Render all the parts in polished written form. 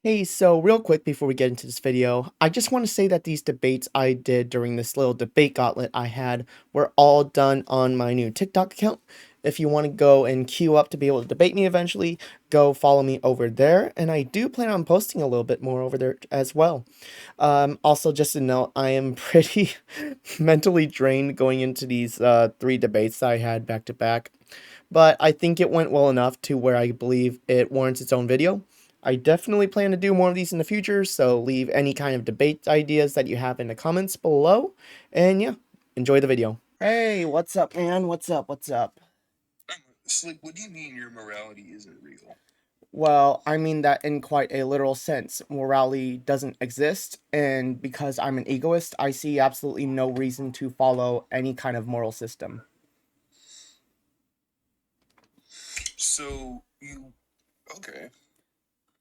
Hey, so real quick before we get into this video, I just want to say that these debates I did during this little debate gauntlet I had were all done on my new TikTok account. If you want to go and queue up to be able to debate me eventually, go follow me over there, and I do plan on posting a little bit more over there as well. Also, just to note, I am pretty mentally drained going into these three debates I had back to back, but I think it went well enough to where I believe it warrants its own video. I definitely plan to do more of these in the future, so leave any kind of debate ideas that you have in the comments below. And yeah, enjoy the video. Hey, what's up, man? What's up? What's up? It's like, what do you mean your morality isn't real? Well, I mean that in quite a literal sense. Morality doesn't exist, and because I'm an egoist, I see absolutely no reason to follow any kind of moral system. So you okay?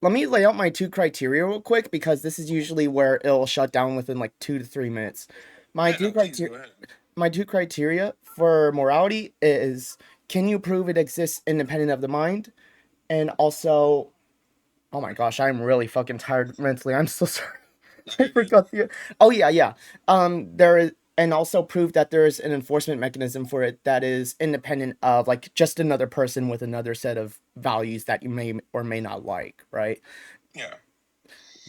Let me lay out my two criteria real quick because this is usually where it'll shut down within like 2 to 3 minutes. My Yeah, two no, please criteria go ahead. my two criteria for morality is, can you prove it exists independent of the mind? And also, oh my gosh, I'm really fucking tired mentally. I'm so sorry. No, I you're good. forgot the. Oh yeah, yeah. There is, and also prove that there is an enforcement mechanism for it that is independent of like just another person with another set of values that you may or may not like, right? Yeah,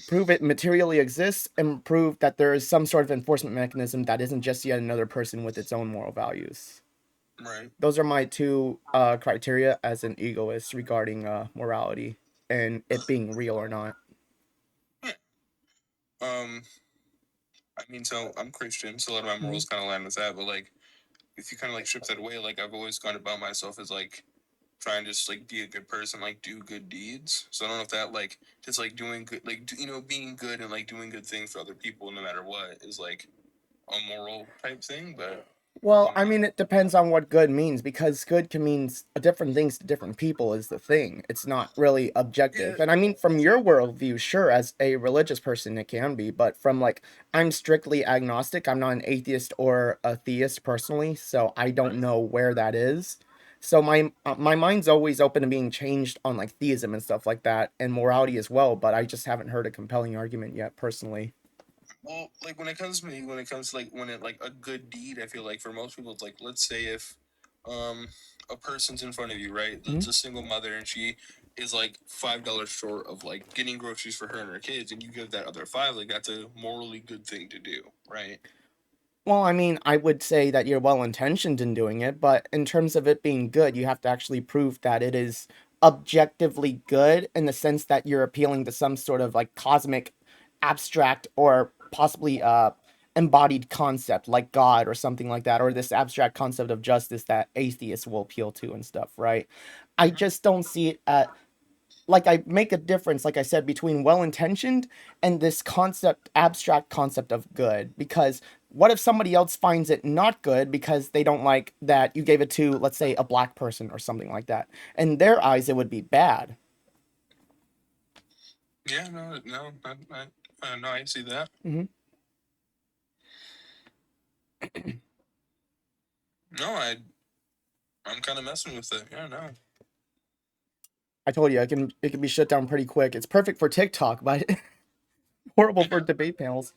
Prove it materially exists and prove that there is some sort of enforcement mechanism that isn't just yet another person with its own moral values. right. Those are my two criteria as an egoist regarding morality and it being real or not. Yeah. Um, I mean, so I'm Christian, so a lot of my Mhm. morals kind of line with that. But like, if you kind of like strip that away, like I've always gone about myself as like trying to just like be a good person, like do good deeds. So I don't know if that like just like doing good, like being good and like doing good things for other people, no matter what, is like a moral type thing. But Well, you I know, mean, it depends on what good means because good can mean different things to different people, is the thing. It's not really yeah, objective. And I mean, from your worldview, sure, as a religious person, it can be, but from like, I'm strictly agnostic. I'm not an atheist or a theist personally, so I don't right. know where that is. So my mind's always open to being changed on like theism and stuff like that, and morality as well. But I just haven't heard a compelling argument yet, personally. Well, like when it comes to me, when it comes to like when it like a good deed, I feel like for most people, it's like let's say if um a person's in front of you, right? Mm-hmm. It's a single mother and she is like $5 short of like getting groceries for her and her kids, and you give that other five, like that's a morally good thing to do, right? Well, I mean, I would say that you're well intentioned in doing it, but in terms of it being good, you have to actually prove that it is objectively good in the sense that you're appealing to some sort of like cosmic, abstract, or possibly embodied concept like God or something like that, or this abstract concept of justice that atheists will appeal to and stuff, right? I Mm-hmm. just don't see it at like I make a difference, like I said, between well intentioned and this concept, abstract concept of good. Because what if somebody else finds it not good because they don't like that you gave it to, let's say, a black person or something like that? In their eyes, it would be bad. Yeah, no, I see that. Hmm. No, I'm kind of messing with it. Yeah, no. I told you, it can be shut down pretty quick. It's perfect for TikTok, but horrible for Yeah. debate panels.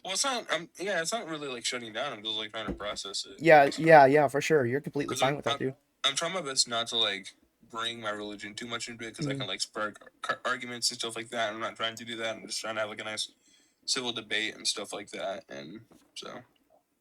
Well, it's not. Yeah, it's not really like shutting down. I'm just like trying to process it. Yeah, So. yeah, yeah, for sure. You're completely Because fine with that, dude. I'm trying my best not to like bring my religion too much into it because I Mhm. can like spark arguments and stuff like that. I'm not trying to do that. I'm just trying to have like a nice civil debate and stuff like that. And so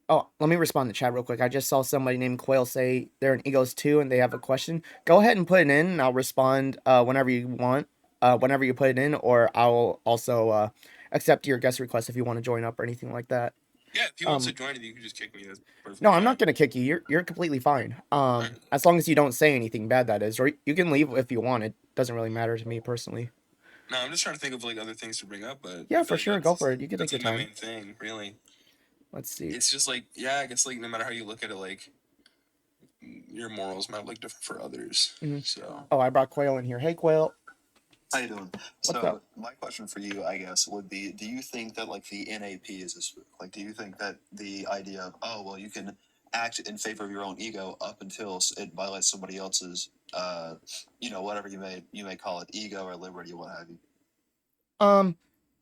Oh, let me respond to chat real quick. I just saw somebody named Quail say they're an Eagles too and they have a question. Go ahead and put it in and I'll respond whenever you want, whenever you put it in, or I'll also accept your guest request if you want to join up or anything like that. yeah, if he wants to Um, join it, you can just kick me. That's no, perfectly I'm not fine. gonna kick you. You're completely fine. All right. As long as you don't say anything bad, that is, or you can leave if you want. It doesn't really matter to me personally. No, I'm just trying to think of like other things to bring up, but I Yeah, feel for like sure. Go for it. You can take that's your like my time. main thing, really. Let's see. It's just like yeah, I guess like no matter how you look at it, like your morals might look different for others. Hmm. So Oh, I brought Quail in here. Hey, Quail. How you doing? What's up? So my question for you, I guess, would be: do you think that like the NAP is a spook? Like, do you think that the idea of, oh well, you can act in favor of your own ego up until it violates somebody else's, whatever you may call it, ego or liberty, what have you. Um,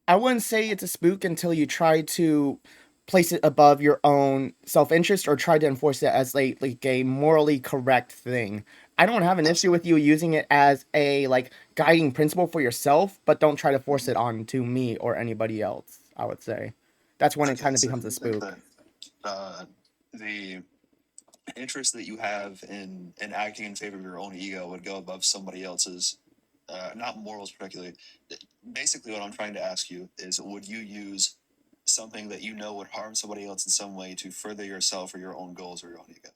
I wouldn't say it's a spook until you try to place it above your own self-interest or try to enforce it as like a morally correct thing. I don't have an issue with you using it as a like guiding principle for yourself, but don't try to force it on to me or anybody else, I would say. That's when it Okay, kind of so becomes a you think spook. that the interest that you have in acting in favor of your own ego would go above somebody else's, not morals particularly. Basically, what I'm trying to ask you is, would you use something that you know would harm somebody else in some way to further yourself or your own goals or your own ego?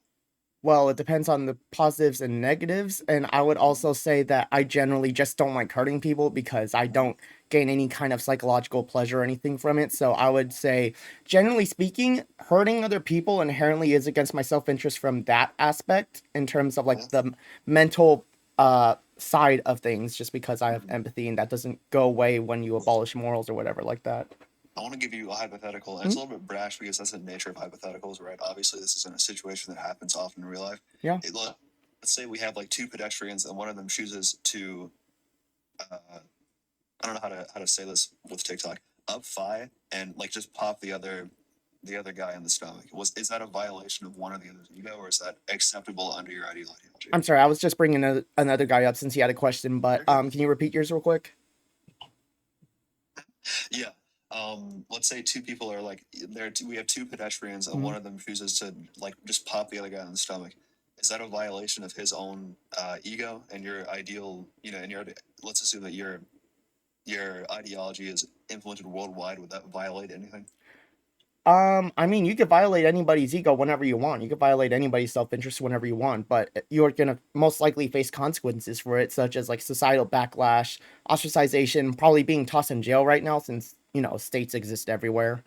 Well, it depends on the positives and negatives, and I would also say that I generally just don't like hurting people because I don't gain any kind of psychological pleasure or anything from it. So I would say, generally speaking, hurting other people inherently is against my self-interest from that aspect in terms of like the mental side of things, just because I have empathy and that doesn't go away when you abolish morals or whatever like that. I want to give you a hypothetical, and it's a little bit brash because that's the nature of hypotheticals, right? Obviously, this isn't a situation that happens often in real life. Yeah. Let's say we have like two pedestrians, and one of them chooses to, I don't know how to say this with TikTok, up five and like just pop the other guy in the stomach. Is that a violation of one or the other's ego, or is that acceptable under your ideology? I'm sorry, I was just bringing another guy up since he had a question, but can you repeat yours real quick? Yeah. Let's say two people are like we have two pedestrians, and one of them chooses to like just pop the other guy in the stomach. Is that a violation of his own ego and your ideal? And let's assume that your ideology is implemented worldwide. Would that violate anything? I mean, you could violate anybody's ego whenever you want. You could violate anybody's self-interest whenever you want, but you're gonna most likely face consequences for it, such as like societal backlash, ostracization, probably being tossed in jail right now since, states exist everywhere.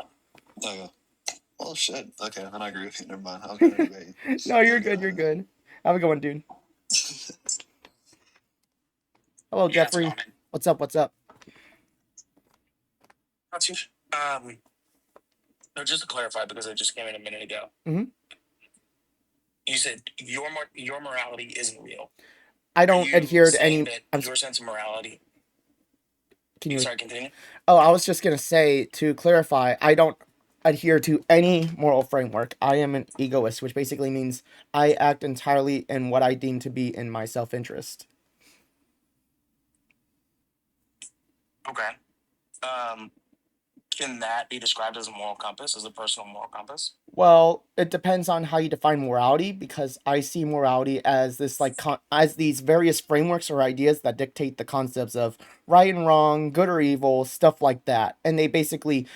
Okay. Well, shit. Okay, then I agree with you. Never mind. I was gonna debate you. No, you're good, you're good. Have a good one, dude. Hello, Yeah, it's Jeffrey. common. What's up, what's up? Not too. Um, no, just to clarify, because I just came in a minute ago. Mm-hmm. You said your morality isn't real. I Are don't you adhere to saying any... that your sense of morality? Can you... Sorry, continue. Oh, I was just gonna say, to clarify, I don't adhere to any moral framework. I am an egoist, which basically means I act entirely in what I deem to be in my self-interest. Okay. Um, can that be described as a moral compass, as a personal moral compass? Well, it depends on how you define morality, because I see morality as this like as these various frameworks or ideas that dictate the concepts of right and wrong, good or evil, stuff like that. And they basically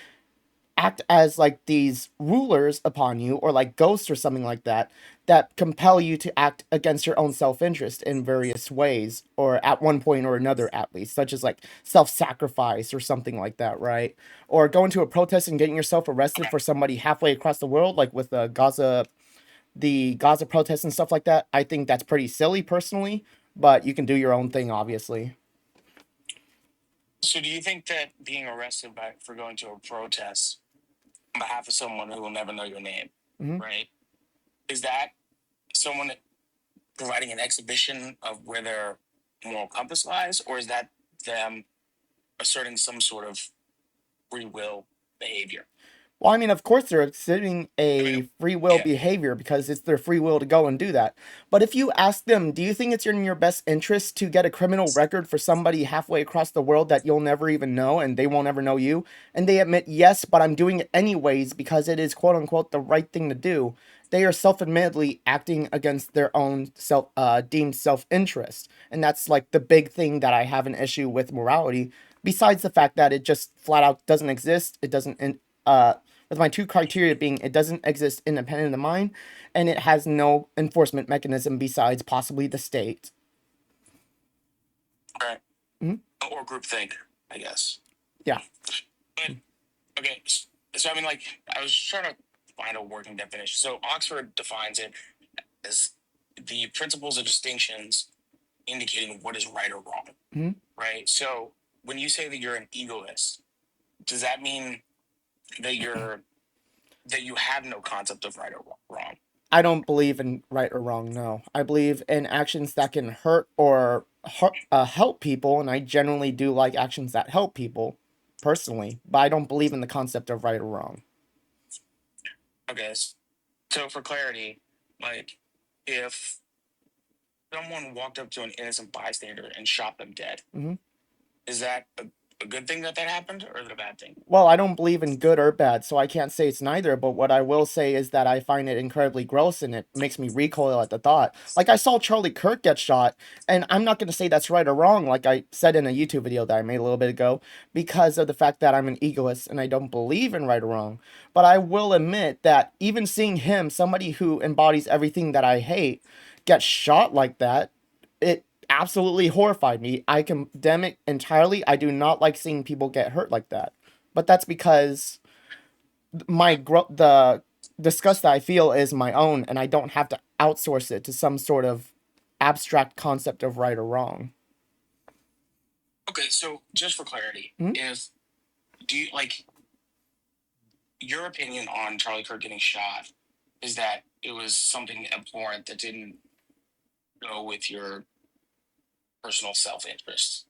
act as like these rulers upon you, or like ghosts or something like that, that compel you to act against your own self-interest in various ways, or at one point or another at least, such as like self-sacrifice or something like that, right? Or going to a protest and getting yourself arrested Okay. for somebody halfway across the world, like with the Gaza protests and stuff like that. I think that's pretty silly personally, but you can do your own thing, obviously. So, do you think that being arrested for going to a protest on behalf of someone who will never know your name, Mm-hmm. right? Is that someone providing an exhibition of where their moral compass lies, or is that them asserting some sort of free will behavior? Well, I mean, of course, they're exhibiting I a mean, free will yeah. behavior because it's their free will to go and do that. But if you ask them, do you think it's in your best interest to get a criminal record for somebody halfway across the world that you'll never even know and they won't ever know you? And they admit, yes, but I'm doing it anyways because it is quote unquote the right thing to do. They are self-admittedly acting against their own deemed self-interest. And that's like the big thing that I have an issue with morality, besides the fact that it just flat out doesn't exist. It doesn't, with my two criteria being it doesn't exist independent of the mind, and it has no enforcement mechanism besides possibly the state. Right. Mhm. Or groupthink, I guess. Yeah. But okay, so I mean, like, I was trying to find a working definition. So Oxford defines it as the principles of distinctions indicating what is right or wrong. Mhm. Right. So when you say that you're an egoist, does that mean that you have no concept of right or wrong? I don't believe in right or wrong. No, I believe in actions that can hurt or help people, and I generally do like actions that help people, personally. But I don't believe in the concept of right or wrong. Okay, so for clarity, like if someone walked up to an innocent bystander and shot them dead, Hmm. is that a good thing that happened, or is it a bad thing? Well, I don't believe in good or bad, so I can't say it's neither, but what I will say is that I find it incredibly gross and it makes me recoil at the thought. Like, I saw Charlie Kirk get shot, and I'm not going to say that's right or wrong, like I said in a YouTube video that I made a little bit ago, because of the fact that I'm an egoist and I don't believe in right or wrong. But I will admit that even seeing him, somebody who embodies everything that I hate, get shot like that, it absolutely horrified me. I condemn it entirely. I do not like seeing people get hurt like that. But that's because the disgust that I feel is my own, and I don't have to outsource it to some sort of abstract concept of right or wrong. Okay, so just for clarity, Mhm. if do you like your opinion on Charlie Kirk getting shot is that it was something abhorrent that didn't go with your personal self interest?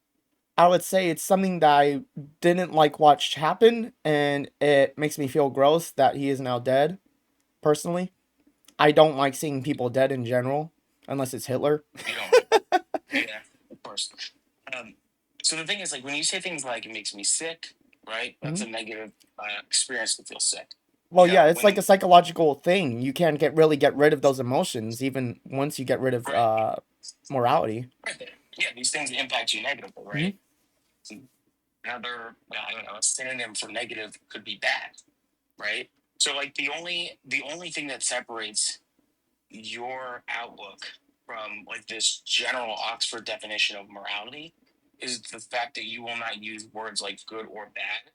I would say it's something that I didn't like watch happen, and it makes me feel gross that he is now dead, personally. I don't like seeing people dead in general, unless it's Hitler. You don't like, yeah, of course. Um, so the thing is, like, when you say things like "it makes me sick," right? That's Mhm. a negative experience to feel sick. Well, You yeah, know, it's like a when psychological thing. You can't really get rid of those emotions, even once you get rid of right, morality. right there, yeah, these things impact you negatively, Hmm. right? Another, I don't know, a synonym for negative could be bad, right? So like the only thing that separates your outlook from like this general Oxford definition of morality is the fact that you will not use words like good or bad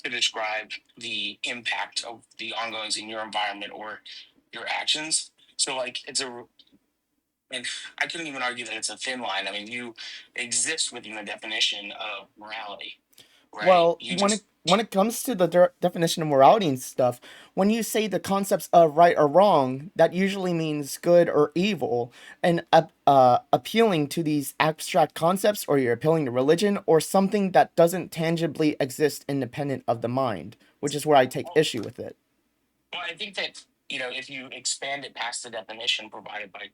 to describe the impact of the ongoings in your environment or your actions. So like and I couldn't even argue that it's a thin line. I mean, you exist within the definition of morality, right? Well, You when it just when it comes to the definition of morality and stuff, when you say the concepts of right or wrong, that usually means good or evil, and appealing to these abstract concepts, or you're appealing to religion, or something that doesn't tangibly exist independent of the mind, which is where I take well, issue with it. I think that if you expand it past the definition provided by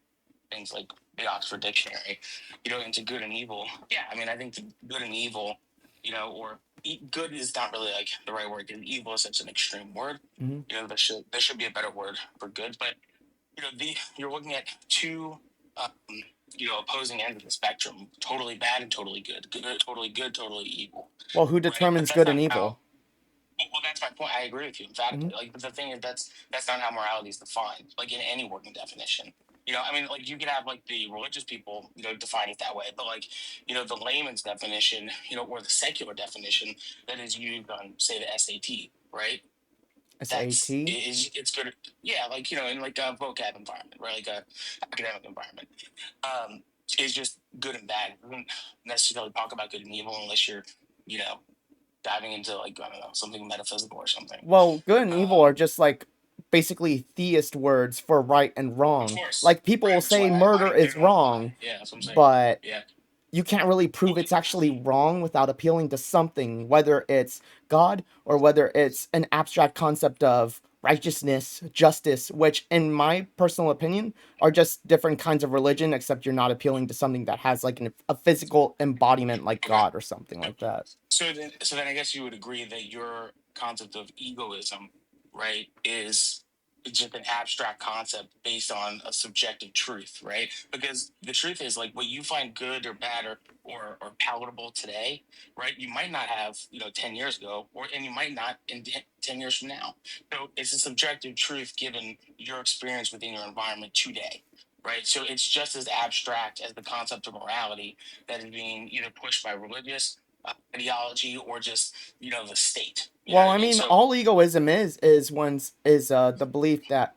things like the Oxford Dictionary, into good and evil. Yeah, I mean, I think the good and evil, or good is not really like the right word. And evil is such an extreme word. Hmm. There should be a better word for good. But you're looking at two, um, opposing ends of the spectrum: totally bad and totally good, totally good, totally evil. Well, who Right? But determines that's good not and how. evil? Well, that's my point. I agree with you Hmm. emphatically. Like, but the thing is, that's not how morality is defined. Like in any working definition, I mean, like you could have like the religious people, define it that way, but like, the layman's definition, or the secular definition that is used on, say, the SAT, right? That's SAT. it's good. Yeah, like in like a vocab environment, right? Like a academic environment, um, is just good and bad. We don't necessarily talk about good and evil unless you're, you know diving into like I don't know something metaphysical or something. Well, good and evil are Um, just like basically theist words for right and of wrong. course, Like people right? will Which is why say I murder don't, they is don't apply. wrong, Yeah, that's what I'm saying. but Yeah. you can't really prove Well, it's actually wrong without appealing to something, whether it's God or whether it's an abstract concept of righteousness, justice, which, in my personal opinion, are just different kinds of religion, except you're not appealing to something that has like a physical embodiment like okay. God or something like that. So then I guess you would agree that your concept of egoism, right, is just an abstract concept based on a subjective truth, right? Because the truth is, like, what you find good or bad or palatable today, right? You might not have, 10 years ago, and you might not in 10 years from now. So it's a subjective truth given your experience within your environment today. Right. So it's just as abstract as the concept of morality that is being either pushed by religious ideology or just the state. You know Well, what I I mean? mean, So all egoism is the belief that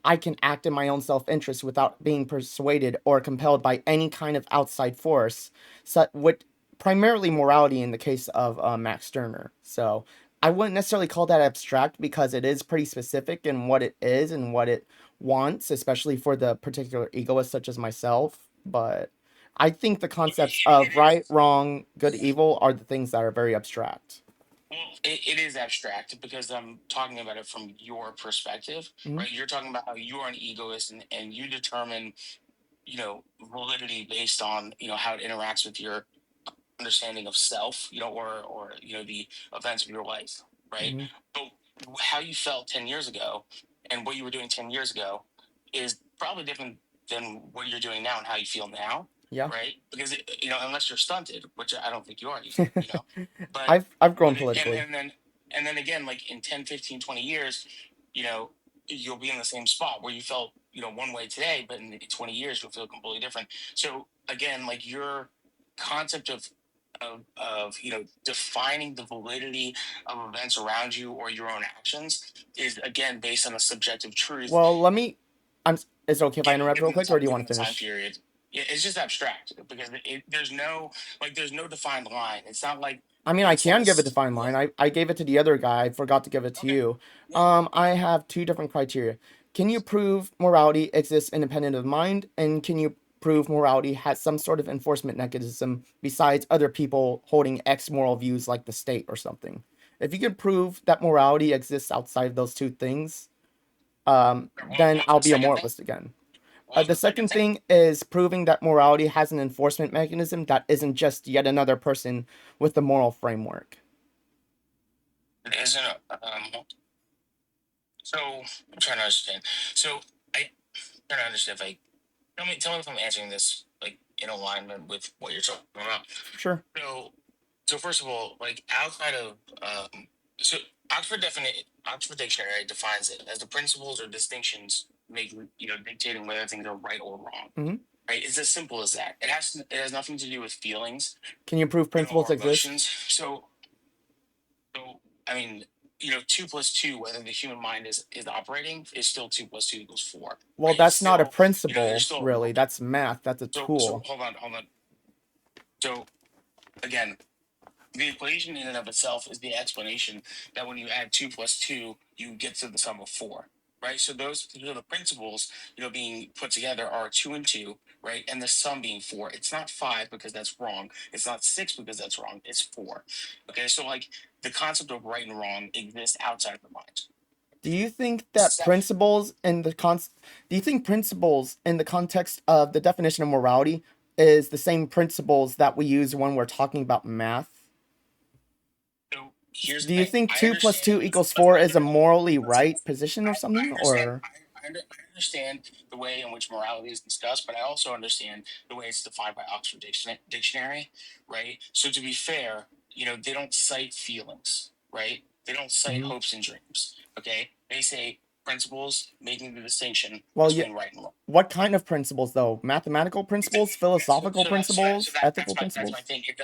I can act in my own self-interest without being persuaded or compelled by any kind of outside force. So, what primarily morality in the case of Max Stirner. So, I wouldn't necessarily call that abstract because it is pretty specific in what it is and wants, especially for the particular egoist such as myself. But I think the concepts of It right, is. wrong, good, evil are the things that are very abstract. Well, it is abstract because I'm talking about it from your perspective, Hmm. right? You're talking about how you're an egoist and you determine, validity based on, how it interacts with your understanding of self, or the events of your life, right? Hmm. But how you felt 10 years ago and what you were doing 10 years ago is probably different than what you're doing now and how you feel now, Yeah. right? Because unless you're stunted, which I don't think you are, but I've grown but it, politically. and then again, like in 10, 15, 20 years, you know you'll be in the same spot where you felt one way today, but in 20 years you'll feel completely different. So again, like your concept of defining the validity of events around you or your own actions is again based on a subjective truth Well, let me. Is it okay if I given interrupt real quick, or do you given want the to time finish? period. Yeah, it's just abstract because there's no defined line. It's not like I mean, I it's like can give a defined line. I gave it to the other guy. I forgot to give it to okay, you. yeah. I have two different criteria. Can you prove morality exists independent of mind? And can you prove morality has some sort of enforcement mechanism besides other people holding X moral views like the state or something? If you can prove that morality exists outside of those two things, What then was I'll the be a second thing? moralist again. What was The the second second thing? thing is proving that morality has an enforcement mechanism that isn't just yet another person with the moral framework. It isn't so I'm trying to understand. So I trying to understand if I tell me if I'm answering this like in alignment with what you're talking about. Sure. So so first of all, like outside of so Oxford Dictionary defines it as the principles or distinctions making dictating whether things are right or wrong. Hmm. Right? It's as simple as that. It has nothing to do with feelings, Can you prove principles or exist? emotions. So I mean, 2 plus 2, whether the human mind is operating, is still 2 plus 2 equals 4. Well, Right? It's that's not a still there's principle, still a really. world. That's math. That's a So tool. hold on. So again, the equation in and of itself is the explanation that when you add 2 plus 2, you get to the sum of 4. Right. So the principles, being put together are 2 and 2, right? And the sum being 4. It's not 5 because that's wrong. It's not 6 because that's wrong. It's 4. Okay. So like the concept of right and wrong exists outside of the mind. Do you think that Separate. do you think principles in the context of the definition of morality is the same principles that we use when we're talking about math? So here's the Do you thing. think I 2 plus understand. 2 equals Let's 4 break is it a down. morally Let's. right position or I something? understand. Or I understand the way in which morality is discussed, but I also understand the way it's defined by Oxford Dictionary, right? So to be fair, they don't cite feelings, right? They don't cite Mhm. hopes and dreams. Okay, they say principles making the distinction Well, yeah, between right and wrong. what kind of principles though? Mathematical principles, philosophical So principles, ethical that's my principles? thing. It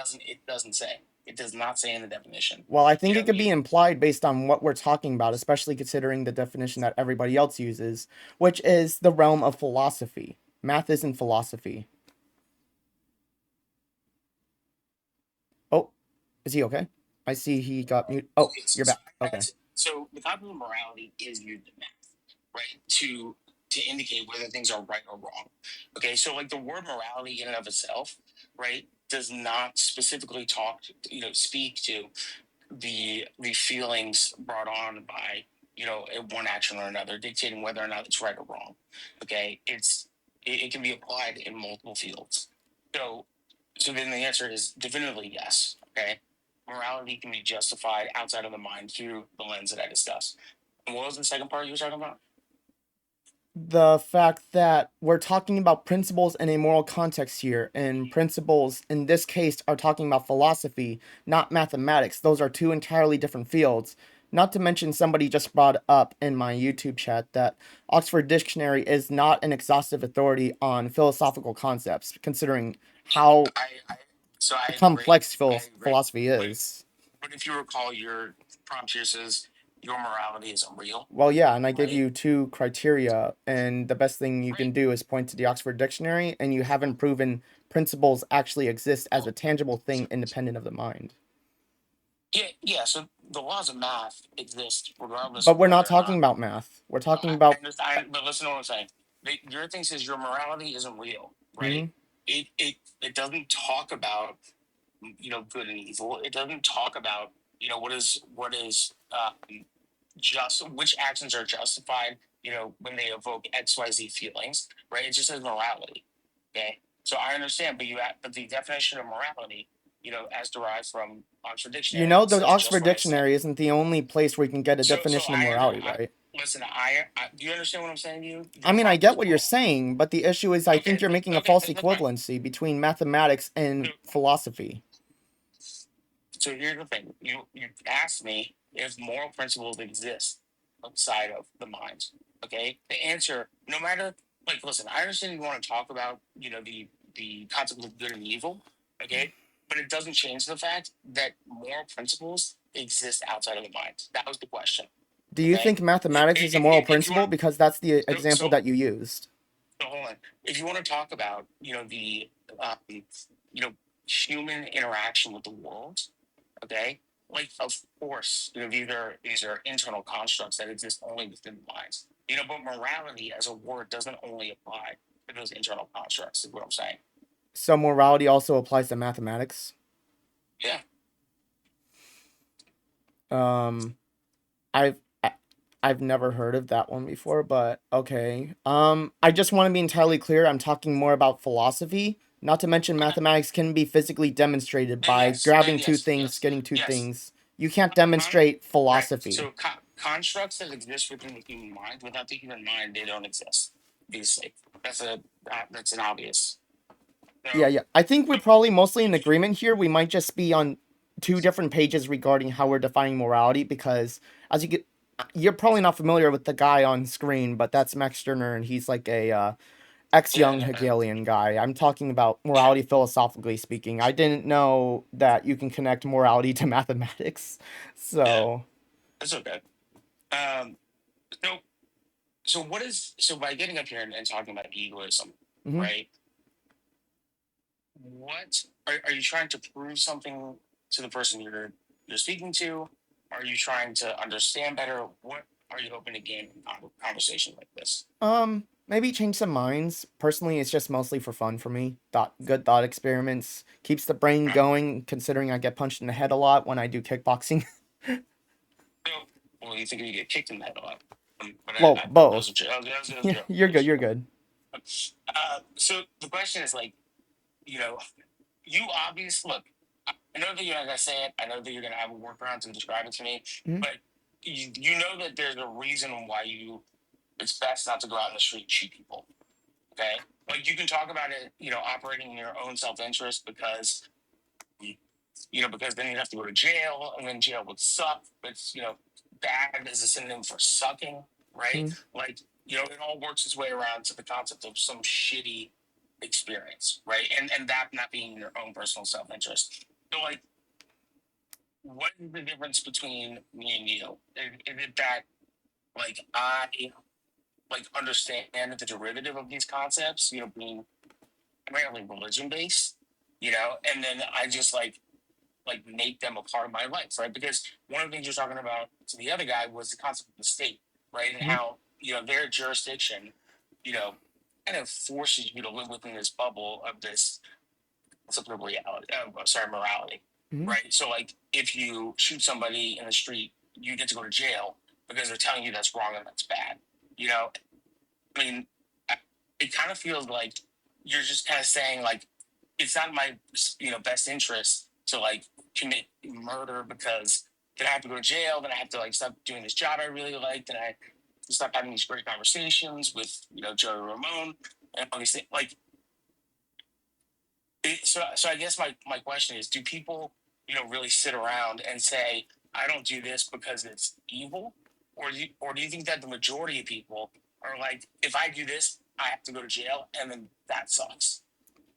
doesn't say. It does not say in the definition. Well, I You think know, it could you, be implied based on what we're talking about, especially considering the definition that everybody else uses, which is the realm of philosophy. Math isn't philosophy. Oh, is he okay? I see he got mute. Oh, okay, you're back. Okay. so the concept of morality is used in math, right? To indicate whether things are right or wrong. Okay, so like the word morality in and of itself, right, does not specifically speak to the feelings brought on by one action or another, dictating whether or not it's right or wrong. Okay, it can be applied in multiple fields. So so then the answer is definitively yes. Okay, morality can be justified outside of the mind through the lens that I discussed. And what was the second part you were talking about? The fact that we're talking about principles in a moral context here, and principles in this case are talking about philosophy, not mathematics. Those are two entirely different fields. Not to mention, somebody just brought up in my YouTube chat that Oxford Dictionary is not an exhaustive authority on philosophical concepts, considering how I so I agree. complex I agree. philosophy But is. but if you recall, your prompt here says your morality is unreal, Well, yeah, and I give right? you two criteria, and the best thing you can Right. do is point to the Oxford Dictionary, and you haven't proven principles actually exist as Well, a tangible thing independent of the mind. Yeah. So the laws of math exist regardless But of we're not whether or talking not. about math. We're No, talking about. but listen to what I'm saying. Your thing says your morality isn't real, right? Mhm. It doesn't talk about good and evil. It doesn't talk about what is just which actions are justified. When they evoke XYZ feelings, right? It just says morality. Okay, so I understand, but the definition of morality, as derived from Oxford You Dictionary, know, the says just Oxford what I said. Dictionary isn't the only place where you can get a So definition of morality, right? listen. Do you understand what I'm saying to you? I Your mean, I problem get is what you're wrong. saying, but the issue is I think you're making a Okay, false that's fine. equivalency between mathematics So, and philosophy. so here's the thing. You asked me if moral principles exist outside of the mind. Okay, the answer, no matter listen, I understand you want to talk about the concept of good and evil. Okay, but it doesn't change the fact that moral principles exist outside of the mind. That was the question. Do you Okay, think mathematics is a moral if you principle? want, Because that's the example so that you used. so hold on. If you want to talk about the you know human interaction with the world, okay, of course these are internal constructs that exist only within the minds. But morality as a word doesn't only apply to those internal constructs. Is what I'm saying. So morality also applies to mathematics. Yeah. Um, I've I- I've never heard of that one before, but okay. I just want to be entirely clear. I'm talking more about philosophy. Not to mention Okay. mathematics can be physically demonstrated Then by yes. grabbing Then two yes. things, Yes. getting two Yes. things. You can't Con- demonstrate right. philosophy. So constructs that exist within the human mind, without the human mind, they don't exist. Obviously, that's an obvious. Yeah, So, yeah. I think we're probably mostly in agreement here. We might just be on two different pages regarding how we're defining morality because as you get you're probably not familiar with the guy on screen, but that's Max Stirner and he's like a ex-young yeah, Hegelian guy. I'm talking about yeah, morality philosophically speaking. I didn't know that you can connect morality to mathematics. yeah. So, That's okay. Um, so so by getting up here and talking about egoism, mhm. right? What are you trying to prove something to the person you're speaking to? Are you trying to understand better? What are you hoping to gain from a conversation like this? Maybe change some minds. Personally, it's just mostly for fun for me. Good thought experiments keeps the brain Right. going. Considering I get punched in the head a lot when I do kickboxing. So, well, you think you get kicked in the head a lot, but Well, that was a both. joke. That was a joke. You're good. You're good. So the question is you know, you obviously look. I know that you're not gonna say it. I know that you're gonna have a workaround to describe it to me, Mhm. but you know that there's a reason why it's best not to go out in the street and shoot people. Okay, you can talk about it, operating in your own self interest because because then you'd have to go to jail, and then jail would suck. It's bad is a synonym for sucking, right? Mhm. It all works its way around to the concept of some shitty experience, right? And that not being your own personal self interest. So what is the difference between me and you? Is it that I understand the derivative of these concepts, being primarily religion based, and then I just make them a part of my life, right? Because one of the things you're talking about to the other guy was the concept of the state, right? And Mhm. how their jurisdiction, you know, kind of forces you to live within this bubble of this concept of reality. Sorry, morality, Mhm. right? So if you shoot somebody in the street, you get to go to jail because they're telling you that's wrong and that's bad. You know, I mean, it kind of feels like you're just kind of saying it's not in my best interest to commit murder because then I have to go to jail, then I have to stop doing this job I really like, then I have to stop having these great conversations with Joey Ramone and all these things. So I guess my question is, do people really sit around and say I don't do this because it's evil, or do you think that the majority of people are like, if I do this I have to go to jail and then that sucks?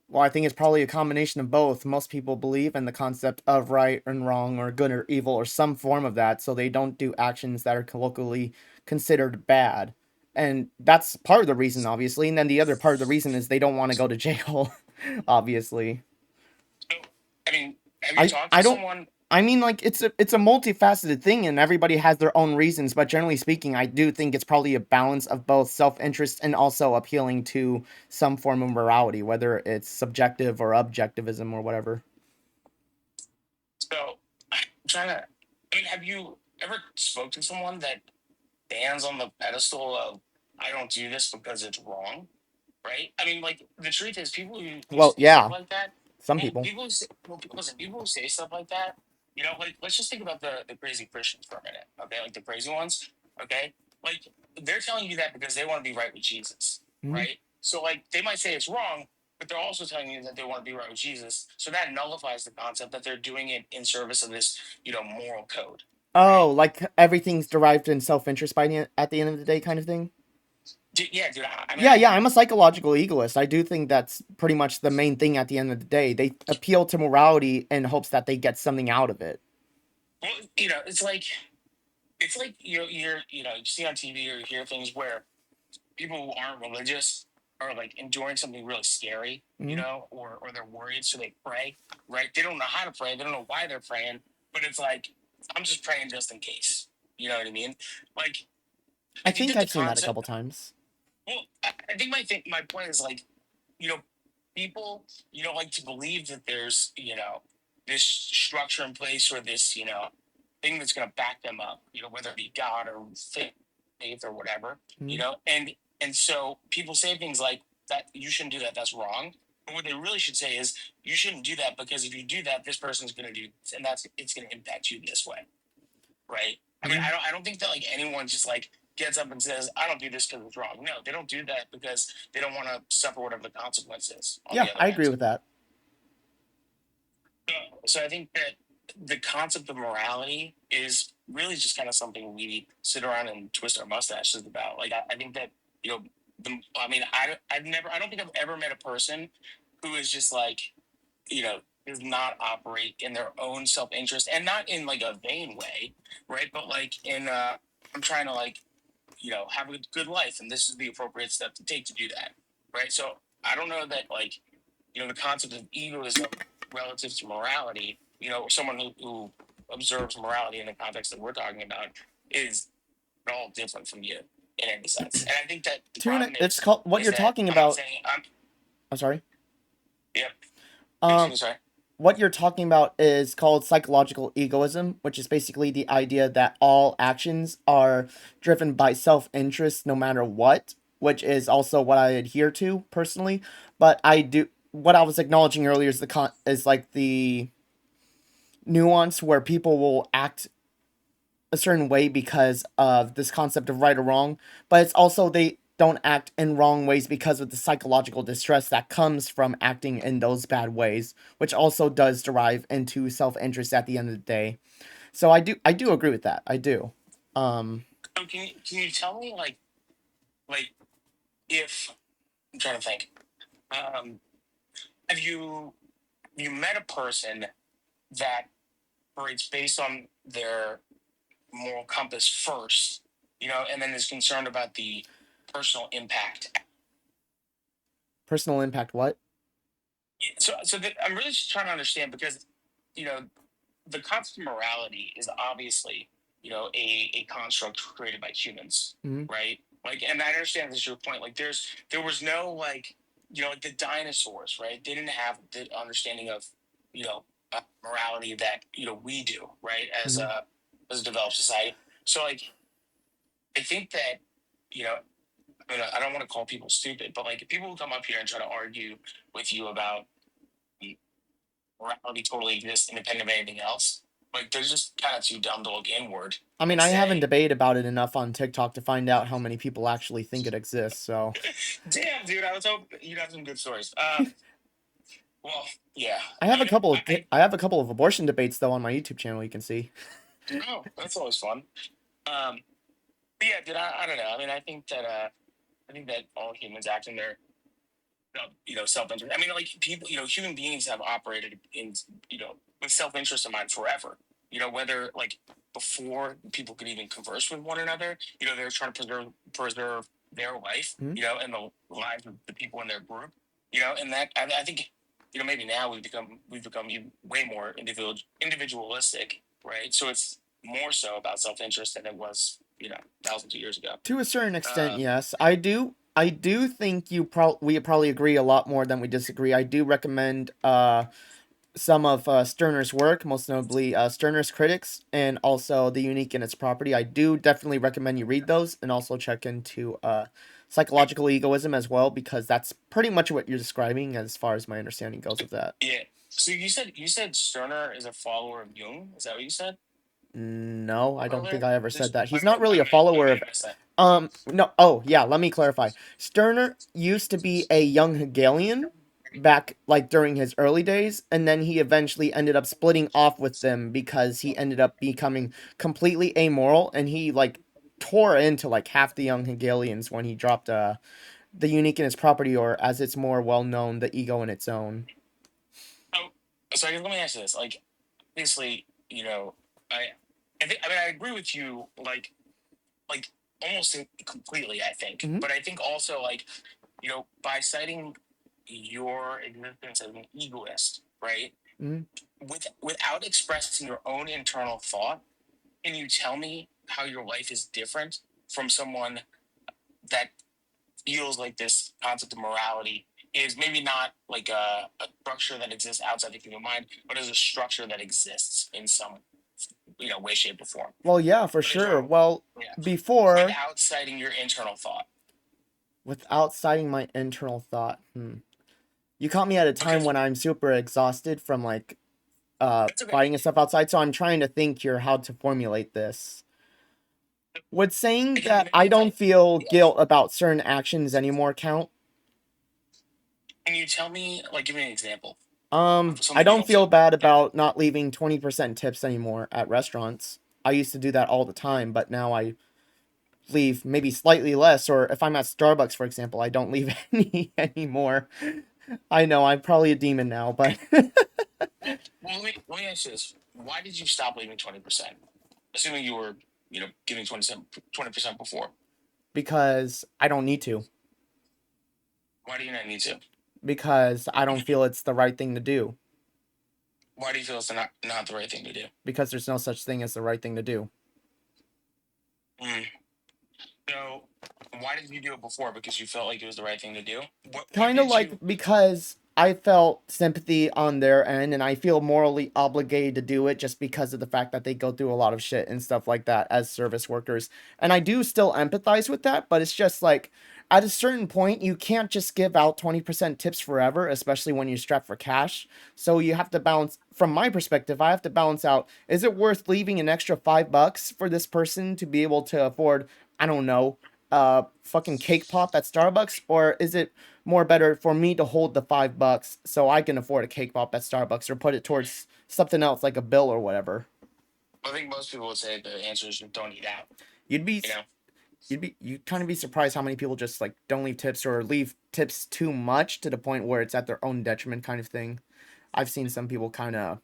Well, I think it's probably a combination of both. Most people believe in the concept of right and wrong, or good or evil, or some form of that, so they don't do actions that are colloquially considered bad. And that's part of the reason, obviously. And then the other part of the reason is they don't want to go to jail, obviously. So, I mean, have you I talked to I don't someone? I mean, like it's a multifaceted thing, and everybody has their own reasons. But generally speaking, I do think it's probably a balance of both self-interest and also appealing to some form of morality, whether it's subjective or objectivism or whatever. So I'm trying to. I mean, have you ever spoke to someone that stands on the pedestal of "I don't do this because it's wrong"? Right? I mean, like the truth is, people who Well, say stuff yeah, like that, some people. listen, people who say stuff like that, like let's just think about the crazy Christians for a minute, okay? Like the crazy ones, okay? Like they're telling you that because they want to be right with Jesus, Mhm. right? So like they might say it's wrong, but they're also telling you that they want to be right with Jesus. So that nullifies the concept that they're doing it in service of this, moral code, Oh, right? like everything's derived in self-interest at the end of the day, kind of thing. Yeah, dude. I mean, Yeah, I yeah, think I'm a psychological egoist. I do think that's pretty much the main thing at the end of the day. They appeal to morality in hopes that they get something out of it. well, it's like you see on TV or you hear things where people who aren't religious are like enduring something really scary, Mhm. or they're worried, so they pray, right? They don't know how to pray, they don't know why they're praying, but it's like I'm just praying just in case. You know what I mean? Like I I think think that the I've seen that a couple concept. times. Well, I think my point is like, you know, people, like to believe that there's, this structure in place or this, thing that's going to back them up, whether it be God or faith or whatever, Mhm. and so people say things like that you shouldn't do that. That's wrong. But what they really should say is you shouldn't do that because if you do that, this person's going to do this, and it's going to impact you this way, right? I mean, Mhm. I don't think that like anyone just like gets up and says, "I don't do this because it's wrong." No, they don't do that because they don't want to suffer whatever the consequence is. On Yeah, the other I agree hand, with that. so I think that the concept of morality is really just kind of something we sit around and twist our mustaches about. Like I think that I mean, I don't think I've ever met a person who is just like does not operate in their own self interest and not in like a vain way, right? But like in I'm trying to like have a good life, and this is the appropriate step to take to do that, right? So I don't know that like the concept of egoism relative to morality, or someone who observes morality in the context that we're talking about is at all different from you in any sense. And I think that the Tuna, problem it's called what is you're that talking I'm not about. saying I'm sorry. yeah. Um, Continue, sorry. what you're talking about is called psychological egoism, which is basically the idea that all actions are driven by self-interest no matter what, which is also what I adhere to personally. But I do what I was acknowledging earlier is is like the nuance where people will act a certain way because of this concept of right or wrong, but it's also they don't act in wrong ways because of the psychological distress that comes from acting in those bad ways, which also does derive into self-interest at the end of the day. So I do agree with that. I do. Um So can you tell me like if I'm trying to think, um, have you met a person that operates based on their moral compass first, and then is concerned about the personal impact. Personal impact what? I'm really just trying to understand because, you know, the concept of morality is obviously, a construct created by humans, Mhm. right? Like, and I understand this is your point. Like, there was no like, like the dinosaurs, right? They didn't have the understanding of, you know, morality that we do, right? Mhm. As a developed society. So, like, I think that, you know, I mean, I don't want to call people stupid, but like, if people who come up here and try to argue with you about morality totally exists independent of anything else. Like they're just kind of too dumb to look inward I mean, and I haven't say, debated about it enough on TikTok to find out how many people actually think it exists, so "Damn, dude, I was hoping you'd have some good stories." Well, yeah. I mean, I have a couple of abortion debates though on my YouTube channel you can see. oh, that's always fun. Um, but yeah, dude, I don't know. I mean, I think that all humans act in their self-interest. I mean, like people, human beings have operated in, with self-interest in mind forever. Whether like before people could even converse with one another, they're trying to preserve their life, Mhm. and the lives of the people in their group, and that I think maybe now we've become way more individualistic, right? So it's more so about self interest than it was, thousands of years ago. To a certain extent, Uh, yes. I do think we probably agree a lot more than we disagree. I do recommend some of Stirner's work, most notably Stirner's Critics and also The Unique in Its Property. I do definitely recommend you read those and also check into Psychological Egoism as well, because that's pretty much what you're describing as far as my understanding goes of that. yeah. So you said Stirner is a follower of Jung. Is that what you said No, I don't think earlier? I ever said that. I He's may not really I a may I follower may of. have missed that. No. Oh, yeah. Let me clarify. Stirner used to be a young Hegelian back, like, during his early days, and then he eventually ended up splitting off with them because he ended up becoming completely amoral, and he, like, tore into, like, half the young Hegelians when he dropped The Unique in Its Property, or as it's more well known, The Ego in Its Own. Oh, so let me ask you this. Like, obviously, I, I agree with you. Like almost completely. I think, Mm-hmm. but I think also like, by citing your existence as an egoist, right? Mm-hmm. Without expressing your own internal thought, can you tell me how your life is different from someone that feels like this concept of morality is maybe not like a structure that exists outside the human mind, but is a structure that exists in some way, shape, or form. Well, yeah, for What is sure. your Well, yeah? before, Without citing your internal thought, without citing my internal thought, you caught me at a time because when I'm super exhausted from, like, that's okay. fighting and stuff outside, so I'm trying to think here how to formulate this. Would saying that I Maybe it's don't like, feel yeah. guilt about certain actions anymore count? Can you tell me, like, give me an example of I something you don't don't feel feel bad bad about not leaving 20% tips anymore at restaurants. I used to do that all the time, but now I leave maybe slightly less, or if I'm at Starbucks, for example, I don't leave any anymore. I know, I'm probably a demon now, but Well, let me ask you this: why did you stop leaving 20%? Assuming you were, giving 20% before. because I don't need to. Why do you not need to? Because I don't feel it's the right thing to do. Why do you feel it's not the right thing to do? Because there's no such thing as the right thing to do. Mm. So, why did you do it before? Because you felt like it was the right thing to do. What Kind of did like you? because I felt sympathy on their end, and I feel morally obligated to do it just because of the fact that they go through a lot of shit and stuff like that as service workers. And I do still empathize with that, but it's just like at a certain point, you can't just give out 20% tips forever, especially when you're strapped for cash. So you have to balance, from my perspective, I have to balance out, is it worth leaving an extra $5 for this person to be able to afford, I don't know, fucking cake pop at Starbucks, or is it more better for me to hold the $5 so I can afford a cake pop at Starbucks, or put it towards something else like a bill or whatever? I think most people would say the answer is don't eat out. You'd be You know. you'd kind of be surprised how many people just like don't leave tips, or leave tips too much to the point where it's at their own detriment kind of thing. I've seen some people kind of,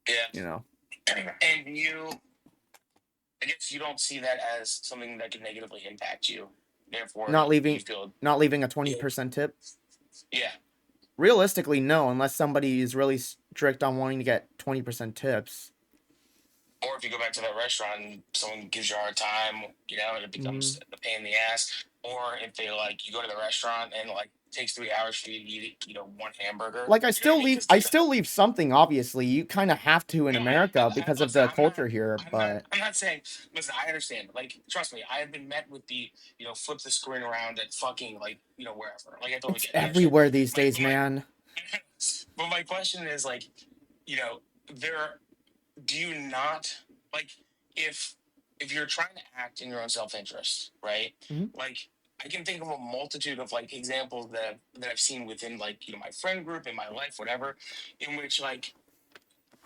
you Yeah. know, And I guess you don't see that as something that could negatively impact you. Therefore, not you leaving feel not leaving a yeah, 20% tip. yeah. Realistically, no, unless somebody is really strict on wanting to get 20% tips. Or if you go back to that restaurant and someone gives you a hard time, and it Mm-hmm. becomes a pain in the ass. Or if they like you go to the restaurant and like it takes 3 hours for you to eat, one hamburger. Like, You know what I mean? Because I they've been. still leave something, obviously. You kind of have to in No, America because of listen. the culture here, I'm not. but I'm not saying. Listen, I understand. Like, trust me. I have been met with the, flip the screen around at fucking like, wherever. Like, I totally it's get it. I understand. everywhere these My, days, but my, man. but my question is like, you know, there. Do you not like if you're trying to act in your own self interest, right? Hmm. Like, I can think of a multitude of like examples that I've seen within like my friend group in my life, whatever, in which like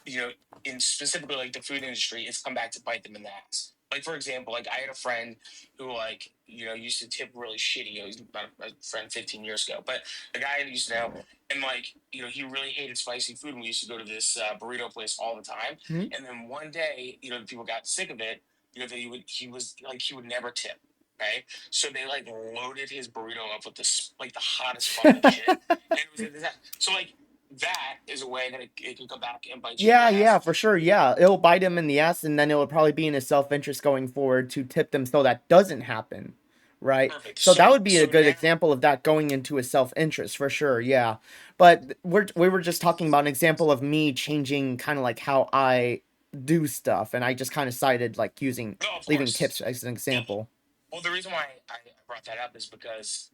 you know, in specifically like the food industry, it's come back to bite them in the ass. Like for example, like I had a friend who like used to tip really shitty. He's about a friend 15 years ago, but a guy I used to know, and like he really hated spicy food, and we used to go to this burrito place all the time. Hmm. And then one day, the people got sick of it. That he would never tip. Right, so they like loaded his burrito up with this like the hottest fucking shit, and it was a disaster. So like that is a way that it can come back and bite you in Yeah, the yeah, ass. for sure. Yeah, it'll bite him in the ass, and then it'll probably be in his self-interest going forward to tip them so that doesn't happen, right? Perfect. So that would be a So good now, example of that going into his self-interest for sure. Yeah, but we were just talking about an example of me changing kind of like how I do stuff, and I just kind of cited like using no, of leaving course. tips as an Well, example. well, the reason why I brought that up is because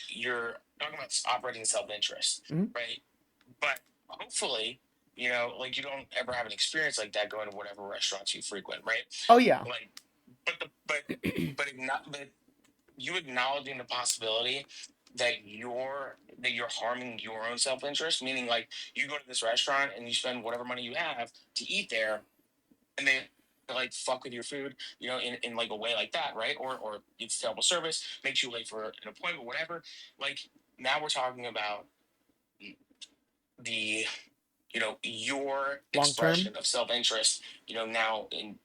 you're talking about operating self-interest, Hmm. right? But hopefully, like you don't ever have an experience like that going to whatever restaurants you frequent, right? Oh yeah. Like, but the but you acknowledging the possibility that you're harming your own self-interest, meaning like you go to this restaurant and you spend whatever money you have to eat there, and they like fuck with your food, in like a way like that, right? Or it's terrible service, makes you late for an appointment, whatever. Like now we're talking about the your Long term. expression of self-interest, now in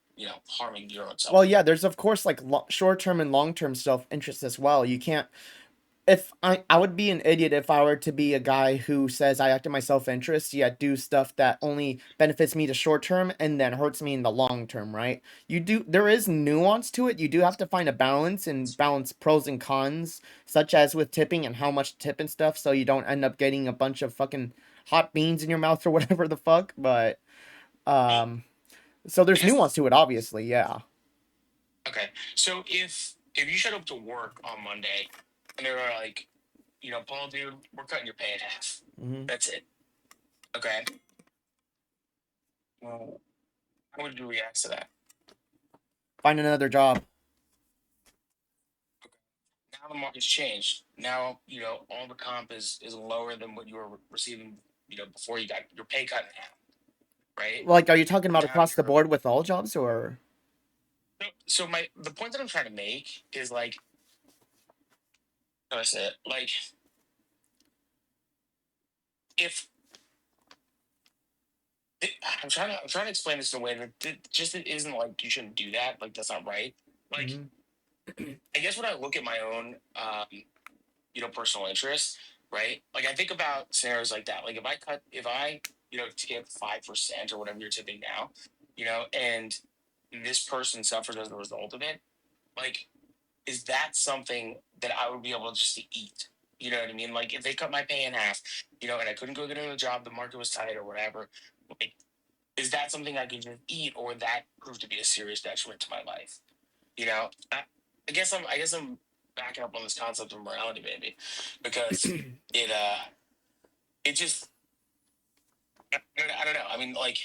harming your own Well, self-interest. yeah, there's of course like short-term and long-term self-interest as well. You can't if I would be an idiot if I were to be a guy who says I act in my self-interest, yet do stuff that only benefits me the short term and then hurts me in the long term, right? There is nuance to it. You do have to find a balance and balance pros and cons, such as with tipping and how much to tip and stuff, so you don't end up getting a bunch of fucking hot beans in your mouth or whatever the fuck. But Well, um, so I there's guess nuance to it, obviously, yeah. okay. So if you showed up to work on Monday and they were like, Paul, dude, we're cutting your pay in half. Hmm. That's it. Okay. Well, how would you react to that? Find another job. Now the market's changed. Now, all the comp is lower than what you were receiving, before you got your pay cut in half, right? Like, are you talking about Now across the you're board with all jobs or? so my the point that I'm trying to make is like, how do I say it? Like, if I'm trying to explain this in a way that just it isn't like you shouldn't do that. Like that's not right. Like Mhm. I guess when I look at my own personal interests, right? Like I think about scenarios like that. Like if I tip 5% or whatever you're tipping now, and this person suffers as a result of it, like is that something that I would be able just to eat? You know what I mean? Like if they cut my pay in half, and I couldn't go get another job, the market was tight or whatever. Like, is that something I could just eat, or would that prove to be a serious detriment to my life? You know, I guess I'm backing up on this concept of morality, maybe, because it it just I don't know. I mean, like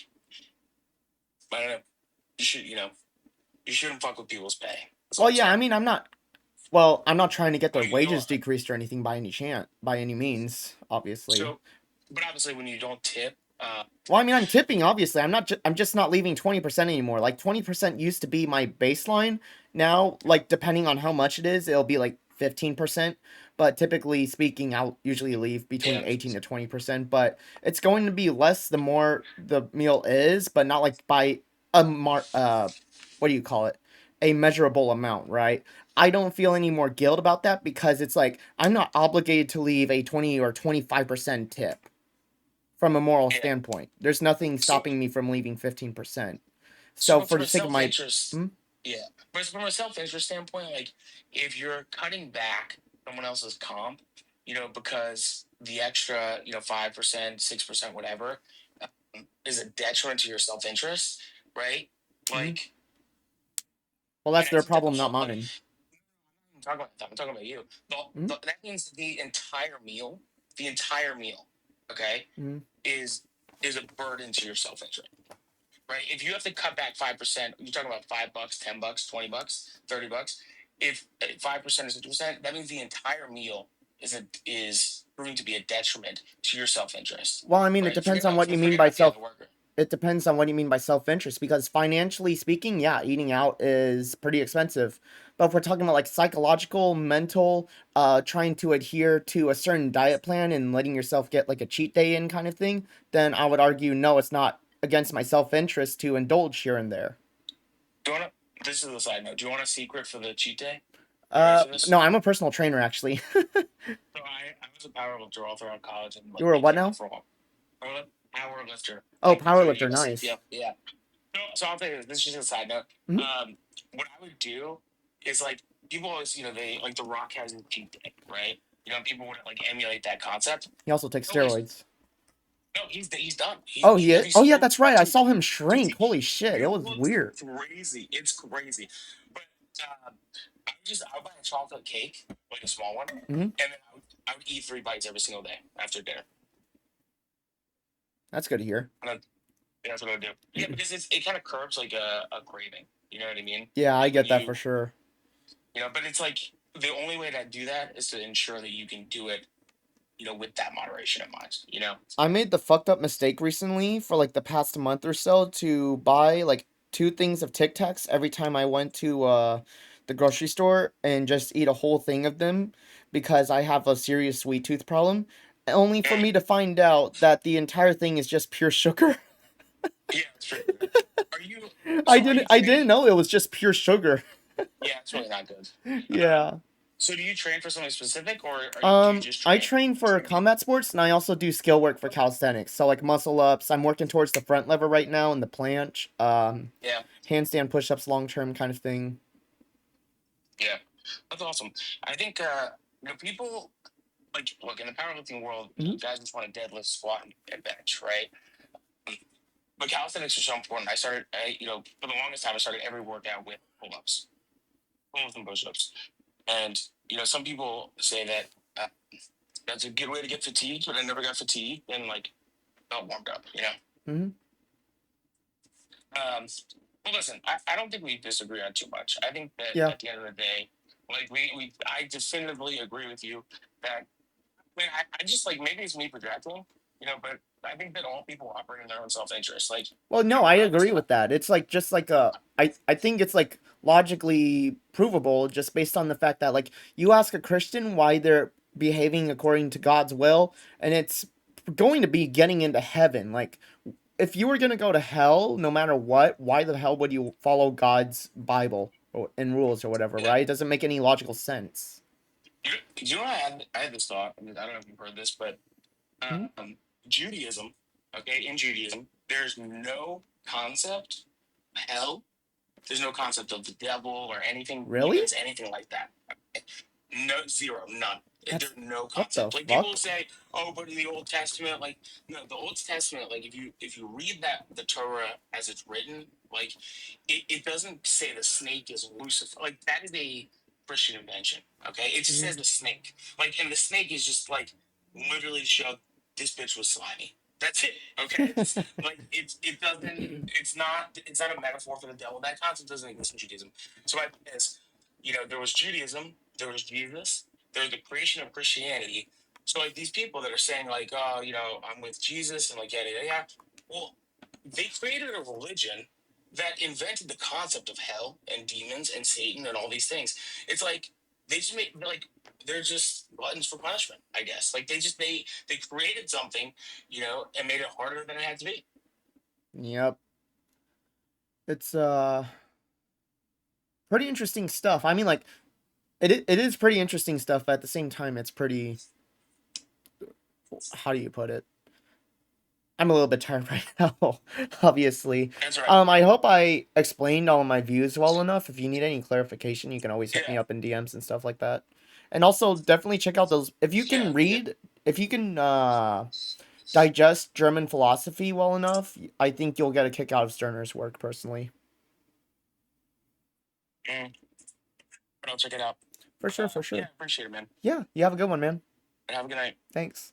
I don't know. You should you shouldn't fuck with people's pay. That's all Well, I'm yeah, saying. I mean, I'm not trying to get their When you don't, wages decreased or anything by any means, obviously. so but obviously when you don't tip, Well, I mean, I'm tipping, obviously. I'm just not leaving 20% anymore. Like 20% used to be my baseline. Now, like depending on how much it is, it'll be like 15%. But typically speaking, I'll usually leave between yeah, 18 to 20%, but it's going to be less the more the meal is, but not like by what do you call it? A measurable amount, right? I don't feel any more guilt about that because it's like I'm not obligated to leave a 20 or 25% tip from a moral yeah. standpoint. There's nothing So stopping me from leaving 15%. So so for from the a sake of self my interest, hmm? yeah, but from a self interest standpoint, like if you're cutting back someone else's comp, because the extra 5%, 6%, whatever, is a detriment to your self interest, right? Hmm. Like Well, that's that their means that the problem, not whole like mine. I'm talking about that. I'm talking about you. Hmm. That means the entire meal, okay, Hmm. is a burden to your self interest, right? If you have to cut back 5%, you're talking about $5, $10, $20, $30. If 5% is 50%, that means the entire meal is proving to be a detriment to your self interest, Well, I mean, right? Forget about the other worker. it depends on what you mean by self-interest because financially speaking, yeah, eating out is pretty expensive. But if we're talking about like psychological, mental, trying to adhere to a certain diet plan and letting yourself get like a cheat day in kind of thing, then I would argue no, it's not against my self-interest to indulge here and there. Do you want to? This is a side note. Do you want a secret for the cheat day? You ready for this? No, I'm a personal trainer actually. So I was a power lifter all throughout college and You like were a what making it now? for a while. power lifter. Oh, Like power lifter, thirties. nice. Yep. Yeah. So I'll tell you this. This is just a side note. Mhm. What I would do is like people always, they like The Rock has his cheat day, right? People would like emulate that concept. He also takes Always, steroids. no, he's done. Oh, he Have is? you Oh, seen yeah, him? that's right. I Dude, saw him dude, shrink. Holy shit. It it was looks weird. crazy. It's crazy. But I'll buy a chocolate cake, like a small one, Mhm. and then I would eat 3 bites every single day after dinner. That's good to hear. And that's what I would do. Yeah, because it kind of curbs like a craving. You know what I mean? Yeah, I Like when get that for sure. but it's like the only way to do that is to ensure that you can do it, with that moderation in mind. I made the fucked up mistake recently for like the past month or so to buy like 2 things of Tic Tacs every time I went to the grocery store and just eat a whole thing of them because I have a serious sweet tooth problem. Only for me to find out that the entire thing is just pure sugar. Yeah, it's true. Are you? I didn't know it was just pure sugar. Yeah, it's really not good. Yeah. So do you train for something specific, or do you just I train? train for combat sports and I also do skill work for calisthenics. So like muscle ups. I'm working towards the front lever right now and the planche. Yeah, Handstand push ups long term kind of thing. yeah, that's awesome. I think people like look in the powerlifting world. Mhm. Guys just want to deadlift, squat, and bench, right? But calisthenics are so important. For the longest time, I started every workout with pull-ups, pull-ups and push-ups. And some people say that that's a good way to get fatigued, but I never got fatigued and like felt warmed up. Mhm. Well, listen, I don't think we disagree on too much. I think that Yeah. at the end of the day, like I definitively agree with you that. I just like maybe it's me projecting, but I think that all people operate in their own self-interest. Like, Well, no, I agree obviously, with that. It's like just like I think it's like logically provable just based on the fact that like you ask a Christian why they're behaving according to God's will and it's going to be getting into heaven. Like if you were going to go to hell no matter what, why the hell would you follow God's Bible or and rules or whatever, yeah. right? It doesn't make any logical sense. I had this thought. I don't know if you've heard this, but Mhm. um, Judaism. Okay, in Judaism, there's no concept of hell. There's no concept of the devil or anything, Really? demons, anything like that. No, zero, none. That's There's no what the concept. Like people fuck? say, oh, but in the Old Testament, like no, the Old Testament, like if you read that the Torah as it's written, like it doesn't say the snake is Lucifer. Like that is a Christian invention. Okay, it just Mhm. says the snake. Like and the snake is just like literally showed this bitch was slimy. That's it. Okay, like it doesn't. It's not a metaphor for the devil. That concept doesn't exist in Judaism. So my point is, there was Judaism, there was Jesus, there's the creation of Christianity. So like these people that are saying like, oh, I'm with Jesus and like yada yada yada. Well, they created a religion that invented the concept of hell and demons and Satan and all these things. It's like they just made like they're just buttons for punishment, I guess. Like they created something, and made it harder than it had to be. Yep. It's pretty interesting stuff. I mean like it is pretty interesting stuff, but at the same time it's pretty, how do you put it? I'm a little bit tired right now, obviously. That's right. I hope I explained all of my views well enough. If you need any clarification, you can always hit me Yeah. up in DMs and stuff like that. And also definitely check out those if you Yeah. can read, if you can digest German philosophy well enough, I think you'll get a kick out of Stirner's work personally. But I'll check it out. For sure, for Yeah, sure. appreciate it, man. Yeah, you have a good one, man. And have a good night. Thanks.